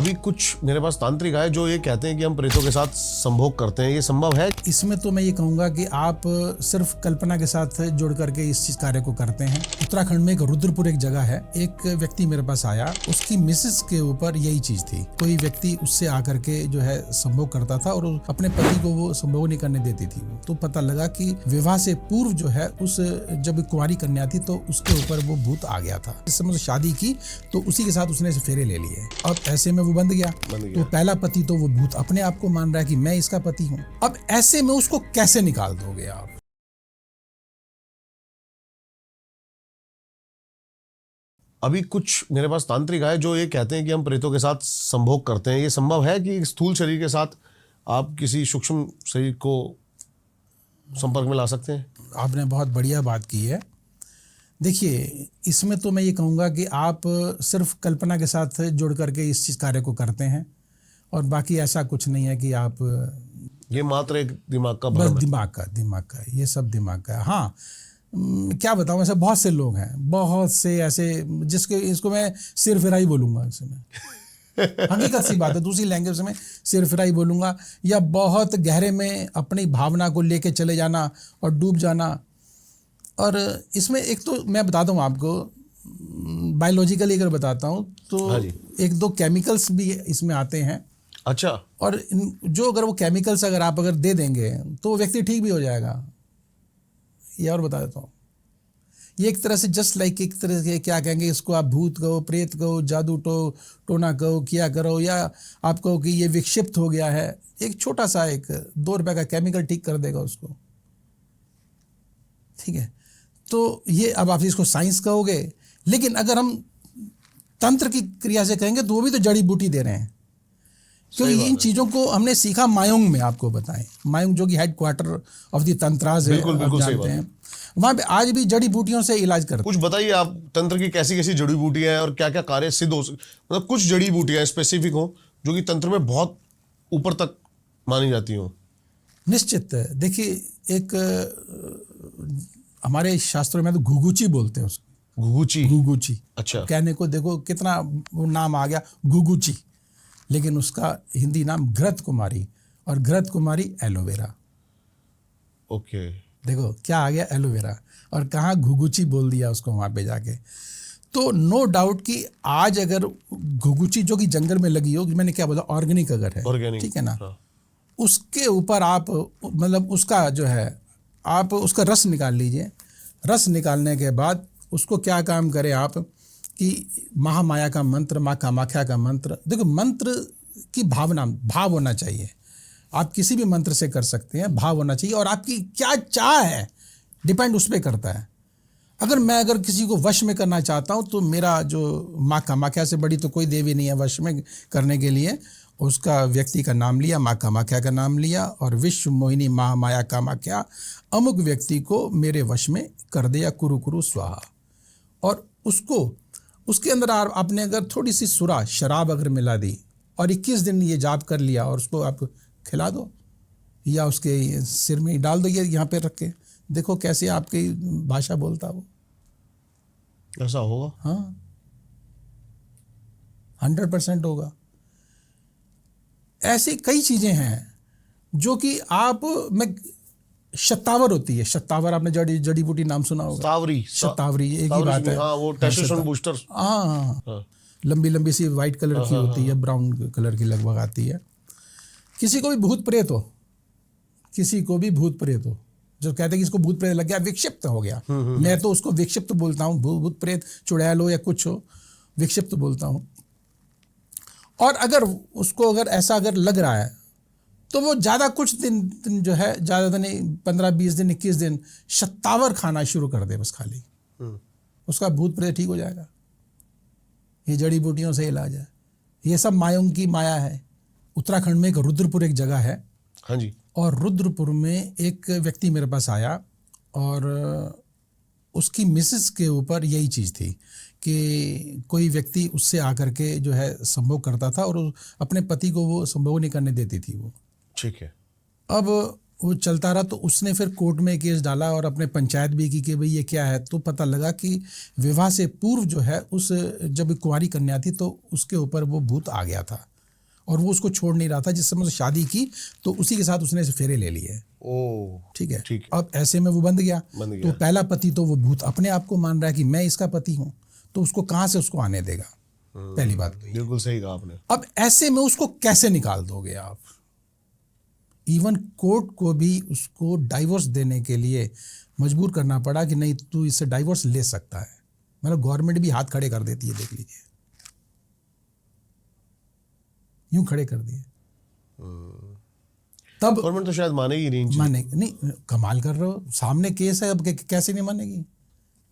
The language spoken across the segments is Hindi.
अभी कुछ मेरे पास तांत्रिक आए जो ये कहते हैं कि हम प्रेतों के साथ संभोग करते हैं, ये संभव है? इसमें तो मैं ये कहूँगा कि आप सिर्फ कल्पना के साथ जुड़ करके इस चीज कार्य को करते हैं। उत्तराखंड में एक रुद्रपुर एक जगह है, एक व्यक्ति मेरे पास आया, उसकी मिसेस के ऊपर यही चीज थी। कोई व्यक्ति उससे आकर के जो है संभोग करता था और अपने पति को वो संभोग नहीं करने देती थी। वो तो पता लगा कि विवाह से पूर्व जो है उस जब कुंवारी कन्या थी तो उसके ऊपर वो भूत आ गया था। इस समय शादी की तो उसी के साथ उसने फेरे ले लिए। अब ऐसे में वो बंध गया। तो पहला पति तो वो भूत अपने आप को मान रहा है कि मैं इसका पति हूं। अब ऐसे में उसको कैसे निकाल दोगे आप? अभी कुछ मेरे पास तांत्रिक आए जो ये कहते हैं कि हम प्रेतों के साथ संभोग करते हैं, ये संभव है कि स्थूल शरीर के साथ आप किसी सूक्ष्म शरीर को संपर्क में ला सकते हैं? आपने बहुत बढ़िया बात की है। देखिए, इसमें तो मैं ये कहूँगा कि आप सिर्फ कल्पना के साथ जुड़ करके इस चीज़ कार्य को करते हैं और बाकी ऐसा कुछ नहीं है कि आप ये मात्र एक दिमाग का बस भ्रम है। दिमाग का ये सब दिमाग का है। हाँ, क्या बताऊँ, ऐसे बहुत से लोग हैं, बहुत से ऐसे जिसके इसको मैं सिरफिराई बोलूँगा। इसमें हकीकत सी बात है, दूसरी लैंग्वेज में सिरफिराई बोलूँगा, या बहुत गहरे में अपनी भावना को लेके चले जाना और डूब जाना। और इसमें एक तो मैं बताता हूँ आपको, बायोलॉजिकली अगर बताता हूँ तो हाँ जी। एक दो केमिकल्स भी इसमें आते हैं। अच्छा। और जो अगर वो केमिकल्स अगर दे देंगे तो व्यक्ति ठीक भी हो जाएगा। ये और बता देता हूँ, ये एक तरह से जस्ट लाइक एक तरह से क्या कहेंगे इसको, आप भूत कहो, प्रेत कहो, जादू टोना कहो, किया करो, या आप कहो कि ये विक्षिप्त हो गया है, एक छोटा सा एक 2 रुपए का केमिकल ठीक कर देगा उसको। ठीक है, तो ये अब आप इसको साइंस कहोगे, लेकिन अगर हम तंत्र की क्रिया से कहेंगे तो वो भी तो जड़ी बूटी दे रहे हैं। क्योंकि इन चीज़ों को हमने सीखा मायोंग में। आपको बताएं, मायोंग जो कि हेड क्वार्टर ऑफ द तंत्राज है, आप जानते हैं, वहाँ पे आज भी जड़ी बूटियों से इलाज करते हैं। कुछ बताइए आप, तंत्र की कैसी कैसी जड़ी बूटियां हैं और क्या क्या कार्य सिद्ध हो मतलब कुछ जड़ी बूटियां स्पेसिफिक हो जो कि तंत्र में बहुत ऊपर तक मानी जाती हो? निश्चित। देखिए, एक हमारे शास्त्रों में तो घुघुची बोलते हैं उसको। घुघुची। अच्छा। कहने को देखो कितना वो नाम आ गया, घुघुची, लेकिन उसका हिंदी नाम घृत कुमारी, और घृत कुमारी एलोवेरा। ओके। देखो क्या आ गया, एलोवेरा, और कहाँ घुघुची बोल दिया उसको वहाँ पे जाके। तो नो डाउट कि आज अगर घुघुची जो कि जंगल में लगी हो, मैंने क्या बोला, ऑर्गेनिक अगर है, ठीक है ना, हाँ। उसके ऊपर आप मतलब उसका जो है आप उसका रस निकाल लीजिए। रस निकालने के बाद उसको क्या काम करें आप कि महामाया का मंत्र, माँ कामाख्या का मंत्र, देखो मंत्र की भाव होना चाहिए। आप किसी भी मंत्र से कर सकते हैं, भाव होना चाहिए, और आपकी क्या चाह है डिपेंड उस पर करता है। अगर किसी को वश में करना चाहता हूँ तो मेरा जो माँ कामाख्या से बड़ी तो कोई देवी नहीं है वश में करने के लिए, उसका व्यक्ति का नाम लिया, माँ कामाख्या का नाम लिया, और विश्व मोहिनी महामाया कामाख्या अमुक व्यक्ति को मेरे वश में कर दे, या कुरु कुरु स्वाहा। और उसको उसके अंदर आपने अगर थोड़ी सी सुरा शराब अगर मिला दी और 21 दिन ये जाप कर लिया और उसको आप खिला दो, या उसके सिर में डाल दो, ये यहाँ पे रख के देखो कैसे आपकी भाषा बोलता वो। ऐसा होगा? हाँ, 100% होगा। ऐसी कई चीजें हैं जो कि आप में शतावर होती है। शतावर आपने जड़ी बूटी नाम सुना होगा, शतावरी एक ही बात है। हाँ, वो टेस्टोस्टेरोन बूस्टर। हाँ, लंबी लंबी सी वाइट कलर की होती है, ब्राउन कलर की लगभग आती है। किसी को भी भूत प्रेत हो, किसी को भी भूत प्रेत हो, जो कहते हैं कि इसको भूत प्रेत लग गया, विक्षिप्त हो गया, मैं तो उसको विक्षिप्त बोलता हूँ, भूत प्रेत चुड़ैल हो या कुछ हो, विक्षिप्त बोलता हूँ। और अगर उसको ऐसा लग रहा है तो वो ज़्यादा कुछ दिन जो है, ज़्यादा नहीं, 15-20 दिन 21 दिन शतावर खाना शुरू कर दे बस, खाली उसका भूत प्रेत ठीक हो जाएगा। ये जड़ी बूटियों से इलाज है। ये सब मायों की माया है। उत्तराखंड में एक रुद्रपुर एक जगह है। हाँ जी। और रुद्रपुर में एक व्यक्ति मेरे पास आया और उसकी मिसेस के ऊपर यही चीज़ थी कि कोई व्यक्ति उससे आकर के जो है संभोग करता था और अपने पति को वो संभोग नहीं करने देती थी वो। ठीक है। अब वो चलता रहा, तो उसने फिर कोर्ट में केस डाला और अपने पंचायत भी की कि भाई ये क्या है। तो पता लगा कि विवाह से पूर्व जो है उस जब कुंवारी कन्या थी तो उसके ऊपर वो भूत आ गया था और वो उसको छोड़ नहीं रहा था। जिस समय उसने शादी की तो उसी के साथ उसने फेरे ले लिए। ओ ठीक है। ठीक है। अब ऐसे में वो बंद गया। बंद तो गया। पहला पति तो वो भूत अपने आप को मान रहा है कि मैं इसका पति हूँ, तो उसको कहाँ से उसको आने देगा? पहली बात तो ये। बिल्कुल सही कहा आपने। अब ऐसे में उसको कैसे निकाल दोगे आप? इवन कोर्ट को भी उसको डाइवोर्स देने के लिए मजबूर करना पड़ा कि नहीं तू इससे डाइवोर्स ले सकता है। मतलब गवर्नमेंट भी हाथ खड़े कर देती है, देख लीजिए, यूं खड़े कर दिए। तब गवर्नमेंट तो शायद मानेगी नहीं। मानेगी नहीं, कमाल कर रहे हो, सामने केस है, अब कैसे नहीं मानेगी?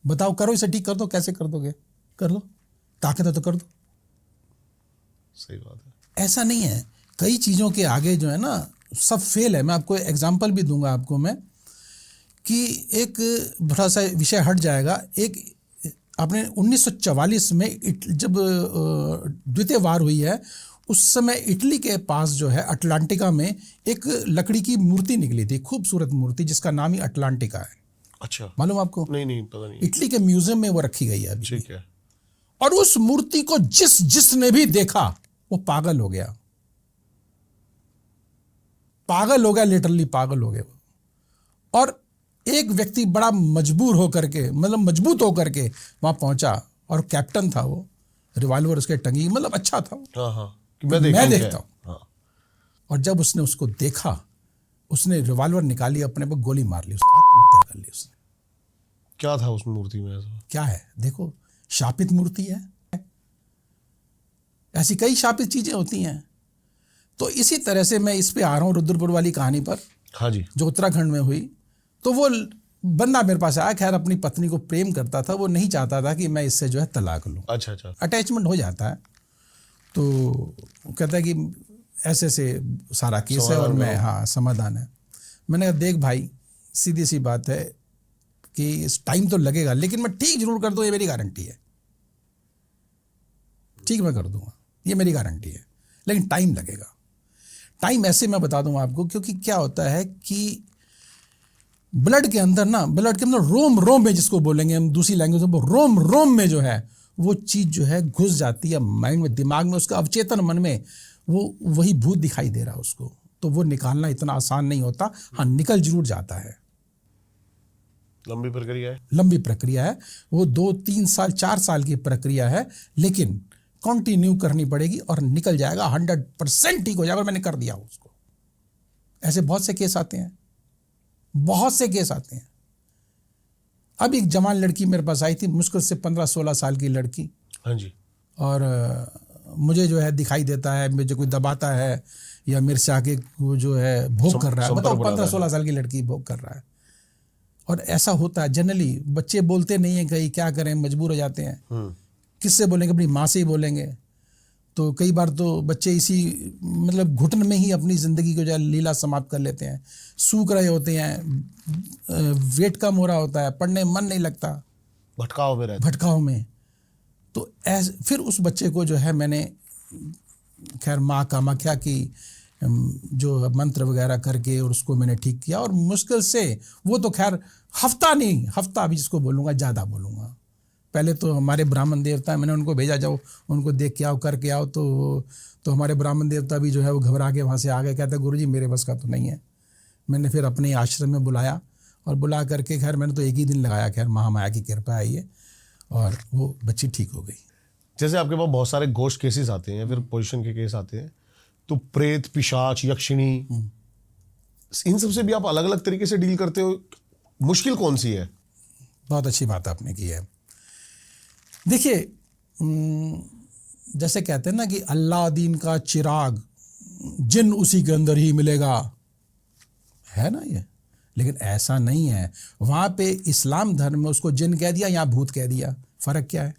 बताओ, करो इसे ठीक कर दो। कैसे कर दोगे? कर लो, ताकत है तो कर दो। सही बात है। ऐसा नहीं है, कई चीज़ों के आगे जो है ना सब फेल है। मैं आपको एग्जांपल भी दूंगा आपको मैं, कि एक थोड़ा सा विषय हट जाएगा। एक आपने 1944 में जब द्वितीय वार हुई है, उस समय इटली के पास जो है अटलांटिका में एक लकड़ी की मूर्ति निकली थी, खूबसूरत मूर्ति जिसका नाम ही अटलांटिका है। अच्छा, मालूम आपको? नहीं पता नहीं। इटली के म्यूजियम में वो रखी गई है अभी। ठीक है। और उस मूर्ति को जिसने भी देखा वो पागल हो गया। पागल हो गया, लिटरली पागल हो गया। और एक व्यक्ति बड़ा मजबूर होकर के, मतलब मजबूत होकर के वहां पहुंचा, और कैप्टन था वो, रिवॉल्वर उसके टंगी, मतलब अच्छा था। हाँ कि मैं देखता हूँ। हाँ। और जब उसने उसको देखा, उसने रिवॉल्वर निकाली, अपने पर गोली मार ली, उसने आत्महत्या कर ली उसने। क्या था उस मूर्ति में ऐसा? क्या है देखो, शापित मूर्ति है। ऐसी कई शापित चीजें होती हैं। तो इसी तरह से मैं इस पे आ रहा हूँ रुद्रपुर वाली कहानी पर। हाँ जी। जो उत्तराखंड में हुई, तो वो बंदा मेरे पास आया, खैर अपनी पत्नी को प्रेम करता था, वो नहीं चाहता था कि मैं इससे जो है तलाक लूँ। अच्छा। अटैचमेंट हो जाता है। तो कहता है कि ऐसे से सारा केस है और मैं, हाँ समाधान है। मैंने कहा देख भाई, सीधी सी बात है कि टाइम तो लगेगा, लेकिन मैं ठीक जरूर कर दूँ, ये मेरी गारंटी है। ठीक, मैं कर दूंगा, ये मेरी गारंटी है, लेकिन टाइम लगेगा। टाइम ऐसे मैं बता दूंगा आपको, क्योंकि क्या होता है कि ब्लड के अंदर रोम रोम में, जिसको बोलेंगे हम दूसरी लैंग्वेज में, रोम रोम में जो है वो चीज़ जो है घुस जाती है माइंड में, दिमाग में, उसका अवचेतन मन में वो वही भूत दिखाई दे रहा है उसको। तो वो निकालना इतना आसान नहीं होता। हाँ, निकल जरूर जाता है। लंबी प्रक्रिया है। लंबी प्रक्रिया है वो, 2-3 साल 4 साल की प्रक्रिया है, लेकिन कंटिन्यू करनी पड़ेगी और निकल जाएगा, 100% ठीक हो जाएगा। मैंने कर दिया उसको। ऐसे बहुत से केस आते हैं, बहुत से केस आते हैं। अब एक जवान लड़की मेरे पास आई थी, मुश्किल से 15-16 साल की लड़की। हाँ जी। और मुझे जो है दिखाई देता है, मुझे कोई दबाता है या मेरे से आके वो जो है भोग कर रहा है, मतलब 15-16 साल की लड़की भोग कर रहा है। और ऐसा होता है जनरली, बच्चे बोलते नहीं हैं, कहीं क्या करें, मजबूर हो जाते हैं। किससे बोलेंगे? अपनी माँ से ही बोलेंगे। तो कई बार तो बच्चे इसी मतलब घुटन में ही अपनी ज़िंदगी को जो है लीला समाप्त कर लेते हैं। सूख रहे होते हैं, वेट कम हो रहा होता है, पढ़ने मन नहीं लगता, भटकाव में। तो फिर उस बच्चे को जो है मैंने खैर माँ कामाख्या की जो मंत्र वगैरह करके और उसको मैंने ठीक किया। और मुश्किल से वो तो खैर हफ्ता अभी जिसको बोलूँगा, ज़्यादा बोलूँगा। पहले तो हमारे ब्राह्मण देवता, मैंने उनको भेजा, जाओ उनको देख के आओ, करके आओ। तो हमारे ब्राह्मण देवता भी जो है वो घबरा के वहाँ से आ गए, कहते गुरुजी मेरे बस का तो नहीं है। मैंने फिर अपने आश्रम में बुलाया और बुला करके खैर मैंने तो एक ही दिन लगाया, खैर महामाया की कृपा है ये, और वो बच्ची ठीक हो गई। जैसे आपके पास बहुत सारे घोस्ट केसेस आते हैं, फिर पोजीशन के केस आते हैं, तो प्रेत, पिशाच, यक्षिणी, इन सब से भी आप अलग अलग तरीके से डील करते हो। मुश्किल कौन सी है? बहुत अच्छी बात आपने की है। देखिए, जैसे कहते हैं ना कि अल्लादीन का चिराग जिन उसी के अंदर ही मिलेगा, है ना ये। लेकिन ऐसा नहीं है। वहाँ पे इस्लाम धर्म में उसको जिन कह दिया, यहाँ भूत कह दिया, फर्क क्या है?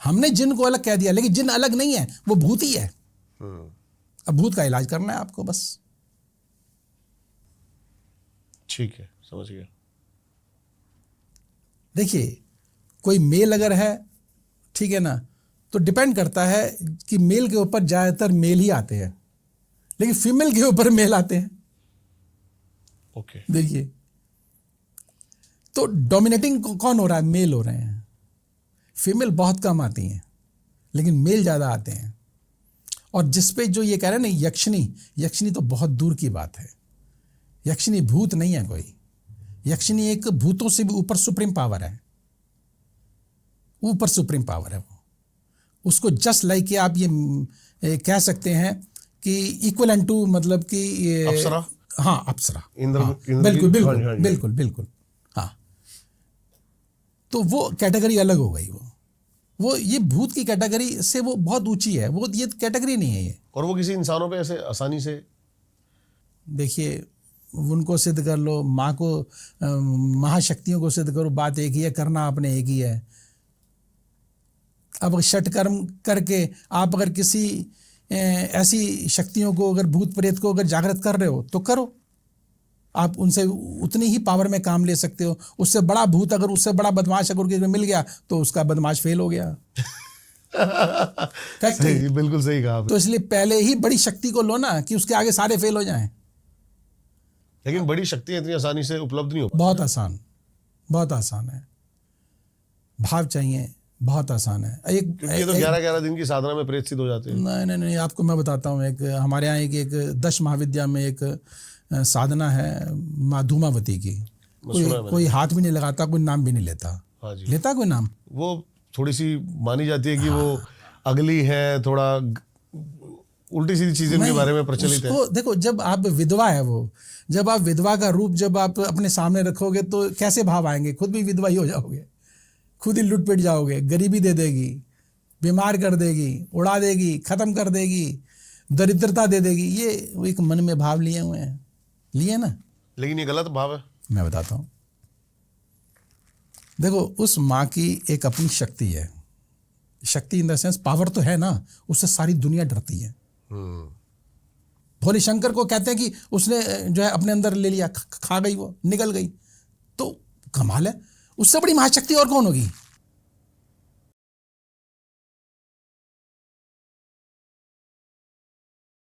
हमने जिन को अलग कह दिया, लेकिन जिन अलग नहीं है, वो भूत ही है। अब भूत का इलाज करना है आपको बस। ठीक है, समझ गया। देखिए, कोई मेल अगर है, ठीक है ना, तो डिपेंड करता है कि मेल के ऊपर ज़्यादातर मेल ही आते हैं, लेकिन फीमेल के ऊपर मेल आते हैं। ओके। देखिए, तो डोमिनेटिंग कौन हो रहा है? मेल हो रहे हैं। फीमेल बहुत कम आती हैं, लेकिन मेल ज़्यादा आते हैं। और जिस पे जो ये कह रहे हैं ना यक्षिनी तो बहुत दूर की बात है। यक्षिनी भूत नहीं है कोई। यक्षिनी एक भूतों से भी ऊपर सुप्रीम पावर है, ऊपर सुप्रीम पावर है वो। उसको जस्ट लाइक कि आप ये कह सकते हैं कि इक्वलेंट टू, मतलब कि अप्सरा। हाँ, अप्सरा। इंद्र, हाँ, इंद्र बिल्कुल की- बिल्कुल हाँ जी, हाँ जी। बिल्कुल बिल्कुल। हाँ, तो वो कैटेगरी अलग हो गई। वो ये भूत की कैटेगरी से वो बहुत ऊंची है। वो ये कैटेगरी नहीं है ये। और वो किसी इंसानों पे ऐसे आसानी से, देखिए, उनको सिद्ध कर लो, माँ को महाशक्तियों को सिद्ध करो, बात एक ही है, करना आपने एक ही है। अब षटकर्म करके आप अगर किसी ऐसी शक्तियों को, अगर भूत प्रेत को अगर जागृत कर रहे हो तो करो। आप उनसे उतनी ही पावर में काम ले सकते हो। उससे बड़ा भूत, अगर उससे बड़ा बदमाश अगर किसी को मिल गया तो उसका बदमाश फेल हो गया। सही, बिल्कुल सही कहा आपने। तो इसलिए पहले ही बड़ी शक्ति को लो ना, कि उसके आगे सारे फेल हो जाएं। लेकिन बड़ी शक्तियां इतनी आसानी से उपलब्ध नहीं हो पाती। बहुत आसान, बहुत आसान है। भाव चाहिए, बहुत आसान है। क्योंकि ये तो 11-11 दिन की साधना में प्रेत सिद्ध हो जाते हैं। नहीं, आपको मैं बताता हूँ। एक हमारे यहाँ एक 10 महाविद्या में एक साधना है माँ धूमावती की। कोई हाथ भी नहीं लगाता, कोई नाम भी नहीं लेता। हाँ जी। लेता कोई नाम? वो थोड़ी सी मानी जाती है कि वो अगली है, थोड़ा उल्टी सीधी चीजें के बारे में प्रचलित है। उसको देखो, जब आप विधवा है वो, जब आप विधवा का रूप जब आप अपने सामने रखोगे तो कैसे भाव आएंगे? खुद भी विधवा ही हो जाओगे, खुद ही लुट पिट जाओगे। गरीबी दे देगी, बीमार कर देगी, उड़ा देगी, खत्म कर देगी, दरिद्रता दे देगी। ये वो एक मन में भाव लिए हुए हैं, लिए ना। लेकिन ये गलत भाव है। मैं बताता हूँ। देखो, उस माँ की एक अपनी शक्ति है। शक्ति इन द सेंस पावर तो है ना, उससे सारी दुनिया डरती है। भोले शंकर को कहते हैं कि उसने जो है अपने अंदर ले लिया, खा गई, वो निकल गई। तो कमाल है, उससे बड़ी महाशक्ति और कौन होगी?